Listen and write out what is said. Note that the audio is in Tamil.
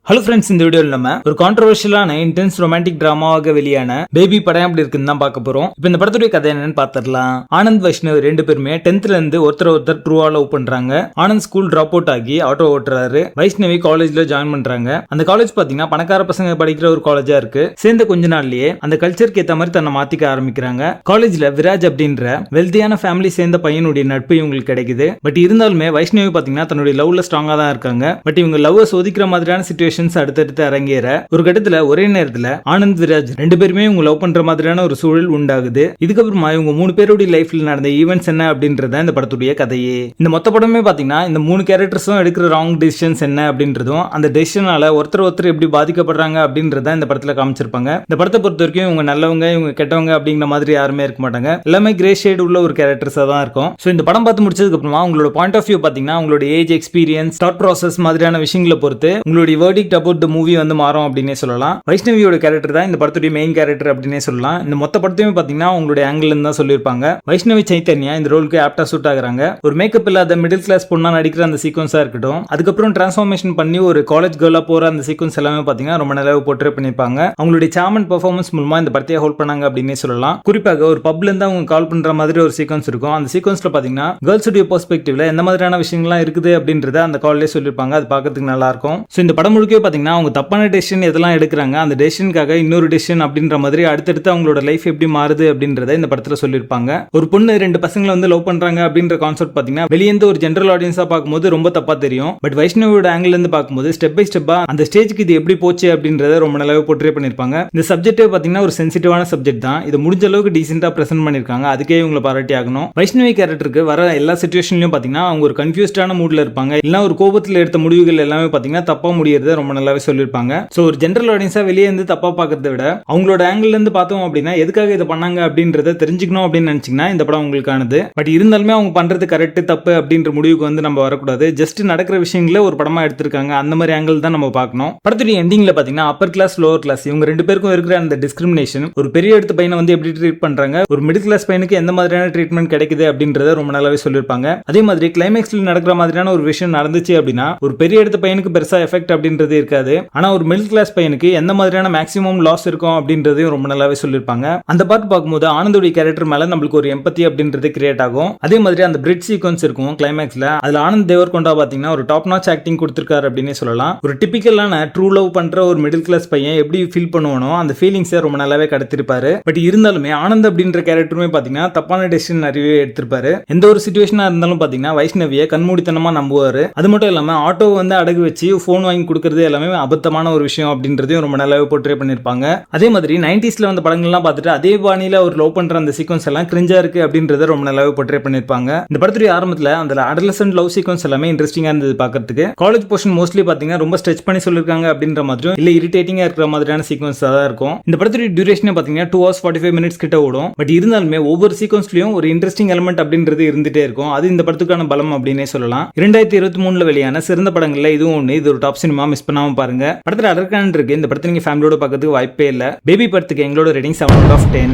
ஹலோ ஃப்ரெண்ட்ஸ், இந்த வீடியோவில் நம்ம ஒரு கான்ட்ரோவர்ஷியலான இன்டென்ஸ் ரொமான்டிக் டிராமாவாக வெளியான பேபி படம் எப்படி இருக்குன்னு தான் பார்க்க போறோம். இப்போ இந்த படத்துடைய கதை என்னன்னு பார்த்துடலாம். ஆனந்த் வைஷ்ணவ் ரெண்டு பேருமே 10th இருந்து ஒருத்தர் ட்ரூவா லவ் பண்றாங்க. ஆனந்த் ஸ்கூல் டிராப் அவுட் ஆகி ஆட்டோ ஓட்டுறாரு. வைஷ்ணவி காலேஜ்ல ஜாயின் பண்றாங்க. அந்த காலேஜ் பாத்தீங்கன்னா பணக்கார பசங்க படிக்கிற ஒரு காலேஜா இருக்கு. சேர்ந்த கொஞ்ச நாள்லயே அந்த கல்ச்சருக்கு ஏத்த மாதிரி தன்னை மாத்திக்க ஆரம்பிக்கிறாங்க. காலேஜ்ல விராஜ் அப்படின்ற வெல்தியான ஃபேமிலி சேர்ந்த பையனுடைய நட்பு இவங்களுக்கு கிடைக்குது. பட் இருந்தாலுமே வைஷ்ணவி பாத்தீங்கன்னா தன்னுடைய லவ்ல ஸ்ட்ராங்கா தான் இருக்காங்க. பட் இவங்க லவ் சோதிக்கிற மாதிரியான சிச்சுவேஷன் அடுத்தடுத்து அரங்கேற ஒரு கட்டத்துல ஒரே நேரத்துல ஆனந்த் விராஜ் ரெண்டு பேருமே இவங்க லவ் பண்ற மாதிரியான ஒரு சூழல் உண்டாகுது. இதுக்கப்புறமா இவங்க 3 பேருடைய லைஃப்ல நடந்த ஈவென்ட்ஸ் என்ன அப்படின்றத இந்த படத்துடைய கதையே. இந்த மொத்த படமே பாத்தீங்கன்னா இந்த 3 கேரக்டர்ஸும் எடுக்கிற ராங் டிசிஷன்ஸ் என்ன அப்படின்றதும் அந்த டிசிஷனால ஒருத்தர் எப்படி பாதிக்கப்படுறாங்க அப்படின்றத இந்த படத்துல காமிச்சிருப்பாங்க. இந்த படத்தை பொறுத்த வரைக்கும் இவங்க நல்லவங்க இவங்க கெட்டவங்க அப்படிங்கிற மாதிரி யாருமே இருக்க மாட்டாங்க. எல்லாமே கிரே ஷேட் உள்ள ஒரு கேரக்டர்ஸா தான் இருக்கும். சோ இந்த படம் பார்த்து முடிச்சதுக்கு அப்புறமா உங்களோட பாயிண்ட் ஆஃப் வியூ பாத்தீங்கன்னா உங்களோட ஏஜ், எக்ஸ்பீரியன்ஸ், தாட் ப்ராசஸ் மாதிரியான விஷயங்களை பொறுத்து உங்களுடைய வேர்டிக்ட் அபவுட் தி மூவி வந்து மாறும் அப்படினே சொல்லலாம். வைஷ்ணவியோட கேரக்டர் தான் இந்த படத்துடைய மெயின் கேரக்டர் அப்படினே சொல்லலாம். இந்த மொத்த படத்தையும் பாத்தீங்கன்னா உங்களுடைய ஆங்கிள் இருந்து தான் சொல்லியிருப்பாங்க. வைஷ்ணவி சைத்தன்யா இந்த ரோலுக்கு ஆப்டா சூட் ஆகுறாங்க. ஒரு மேக்கப் இல்லாத மிடில் கிளாஸ் பொண்ணா நடிக்கிற அந்த சீக்வன்ஸா இருக்கட்டும், அதுக்கப்புறம் டிரான்ஸ்ஃபார்மேஷன் பண்ணி ஒரு காலேஜ் கேர்லா போற அந்த சீக்வன்ஸ் எல்லாமே பாத்தீங்கன்னா ரொம்ப நல்லா போர்ட்ரே பண்ணிருப்பாங்க. அவங்களுடைய சாம் அண்ட் பெர்ஃபார்மன்ஸ் மூலமா இந்த படத்தையே ஹோல்ட் பண்ணாங்க அப்படினே சொல்லலாம். குறிப்பாக ஒரு பப்ல இருந்து அவங்க கால் பண்ற மாதிரி ஒரு சீக்வன்ஸ் இருக்கும். அந்த சீக்வன்ஸ்ல பாத்தீங்கன்னா கேர்ள்ஸ் உடைய பெர்ஸ்பெக்டிவ்ல எந்த மாதிரியான விஷயங்கள்லாம் இருக்குது அப்படின்றத அந்த கால்லே சொல்லிருப்பாங்க. அது பார்க்கிறதுக்கு நல்லா இருக்கும். சோ இந்த படம் முழுக்கவே பாத்தீங்கன்னா அவங்க தப்பான டெசிஷன் எதெல்லாம் எடுக்கிறாங்க, அந்த டெசிஷனுக்காக இன்னொரு டெசிஷன் அப்படின்ற மாதிரி அடுத்தடுத்து அவங்களோட லைஃப் எப்படி மாறுது அப்படின்றத இந்த படத்துல சொல்லியிருப்பாங்க. ஒரு பொண்ணு 2 பசங்களை வந்து லவ் பண்றாங்க அப்படின்ற கான்செப்ட் பாத்தீங்கன்னா வெளியேந்து ஒரு ஜெனரல் ஆடியன்ஸா பார்க்கும்போது ரொம்ப தப்பா தெரியும். பட் வைஷ்ணவியோட ஆங்கிள் இருந்து பார்க்கும்போது ஸ்டெப் பை ஸ்டெப்பா அந்த ஸ்டேஜ்க்கு இது எப்படி போச்சு அப்படின்றத ரொம்ப நல்லாவே போர்ட்ரே பண்ணிருப்பாங்க. இந்த சப்ஜெக்டே பாத்தீங்கன்னா ஒரு சென்சிட்டிவான சப்ஜெக்ட் தான். இது முடிஞ்ச அளவுக்கு டீசென்ட்டா பிரசன்ட் பண்ணிருக்காங்க. அதுக்கே இவங்களை பாராட்டி ஆகணும். வைஷ்ணவி கேரக்டருக்கு வர எல்லா சிச்சுவேஷன்லயும் பாத்தீங்கன்னா அவங்க ஒரு கன்ஃபியூஸ்டான மூட்ல இருப்பாங்க. இல்ல ஒரு கோபத்துல எடுத்த முடிவுகள் எல்லாமே பாத்தீங்கன்னா தப்பா முடியறத ரொம்ப நல்லாவே சொல்லிருப்பாங்க. சோ ஒரு ஜெனரல் ஆடியன்ஸா வெளியே இருந்து தப்பா பார்க்கறத விட அவங்களோட ஆங்கிள் இருந்து பார்த்தோம் அப்படின்னா எதுக்காக இதை பண்ணாங்க அப்படின்றத தெரிஞ்சுக்கணும் அப்படின்னு நினைச்சீங்கன்னா இந்த படம் உங்களுக்கானது. பட் இருந்தாலுமே அவங்க பண்றது கரெக்ட் தப்பு அப்படின்ற முடிவுக்கு வந்து நம்ம வரக்கூடாது. ஜஸ்ட் நடக்கிற விஷயங்கள ஒரு படமா எடுத்திருக்காங்க. அந்த மாதிரி ஆங்கிள் தான் நம்ம பார்க்கணும். படத்துடைய எண்டிங்ல பாத்தீங்கன்னா அப்பர் கிளாஸ் லோவர் கிளாஸ் இவங்க 2 பேருக்கும் இருக்கிற அந்த டிஸ்கிரிமினேஷன், ஒரு பெரிய இடத்து பையனை வந்து எப்படி ட்ரீட் பண்றாங்க, ஒரு மிடில் கிளாஸ் பையனுக்கு எந்த மாதிரியான ட்ரீட்மெண்ட் கிடைக்குது அப்படின்றத ரொம்ப நல்லாவே சொல்லியிருப்பாங்க. அதே மாதிரி கிளைமேக்ஸ்ல நடக்கிற மாதிரியான ஒரு விஷயம் நடந்துச்சு அப்படின்னா ஒரு பெரிய இடத்து பையனுக்கு பெருசா எஃபெக்ட் அப்படின்றது இருக்காது. ஆனா ஒரு மிடில் கிளாஸ் பையனுக்கு எந்த மாதிரியான மேக்ஸிமம் லாஸ் இருக்கும் அப்படின்றதையும் ரொம்ப நல்லாவே சொல்லியிருப்பாங்க. அந்த பார்ட் பார்க்கும்போது ஆனந்தோடைய கேரக்டர் மேல நம்மளுக்கு ஒரு எம்பத்தி அப்படின்றது கிரியேட் ஆகும். அதே மாதிரி அந்த பிரிட்ஜ் சீக்வன்ஸ் இருக்கும் கிளைமேக்ஸ்ல. அதுல ஆனந்த் தேவர்கொண்டா பாத்தீங்கன்னா ஒரு டாப் நாச் ஆக்டிங் கொடுத்திருக்காரு அப்படின்னே சொல்லலாம். ஒரு டிபிக்கலான ட்ரூ லவ் பண்ற ஒரு மிடில் கிளாஸ் பையன் எப்படி ஃபீல் பண்ணுவானோ அந்த ஃபீலிங்ஸை ரொம்ப நல்லாவே கடத்திருப்பாரு. பட் இருந்தாலுமே ஆனந்த் அப்படின்ற கேரக்டருமே பாத்தீங்கன்னா தப்பான டெசிஷன் நிறையவே எடுத்திருப்பாரு. எந்த ஒரு சிச்சுவேஷனா இருந்தாலும் பாத்தீங்கன்னா வைஷ்ணவியை கண்மூடித்தனமா நம்புவாரு. அது மட்டும் இல்லாம ஆட்டோ வந்து அடகு வச்சு போன் வாங்கி கொடுக்கறது எல்லாமே அபத்தமான ஒரு விஷயம் அப்படின்றதையும் ரொம்ப நல்லாவே போர்ட்ரே பண்ணிருப்பாங்க. அதே மாதிரி 90sல வந்த படங்கள்லாம் பார்த்துட்டு அதே பாணியில ஒரு லவ் பண்ற அந்த சீக்வன்ஸ் எல்லாம் கிரிஞ்சா இருக்கு அப்படின்றத ரொம்ப நல்லாவே போர்ட்ரே பண்ணிருப்பாங்க. இந்த படத்துடைய ஆரம்பத்துல அந்த அடலசன்ட் லவ் சீக்வன்ஸ் எல்லாமே இன்ட்ரெஸ்டிங்கா இருந்தது பார்க்கிறதுக்கு. காலேஜ் போர்ஷன் மோஸ்ட்லி பாத்தீங்கன்னா ரொம்ப ஸ்ட்ரெச் பண்ணி சொல்லிருக்காங்க அப்படின்ற மாதிரியும் இல்ல இரிட்டேட்டிங்கா இருக்கிற மாதிரியான சீக்வன்ஸ் தான் இருக்கும். இந்த படத்துடைய டியூரேஷனே பாத்தீங்கன்னா 2 hours 45 minutes கிட்ட ஓடும். பட் இருந்தாலுமே ஒவ்வொரு சீக்வன்ஸ்லயும் ஒரு இன்ட்ரெஸ்டிங் எலிமெண்ட் அப்படின்றது இருந்துட்டே இருக்கும். அது இந்த படத்துக்கான பலம் அப்படின்னே சொல்லலாம். 2023ல வெளியான சிறந்த படங்கள்ல இதுவும் ஒண்ணு. இது ஒரு டாப் சினிமா, மிஸ் பண்ணாம பாருங்க. படத்துல அதற்கான இருக்கு. இந்த படத்தை நீங்க ஃபேமிலியோட பார்க்கிறதுக்கு வாய்ப்பே இல்ல. பேபி படத்துக்கு எங்களோட ரேட்டிங் 7 out of 10.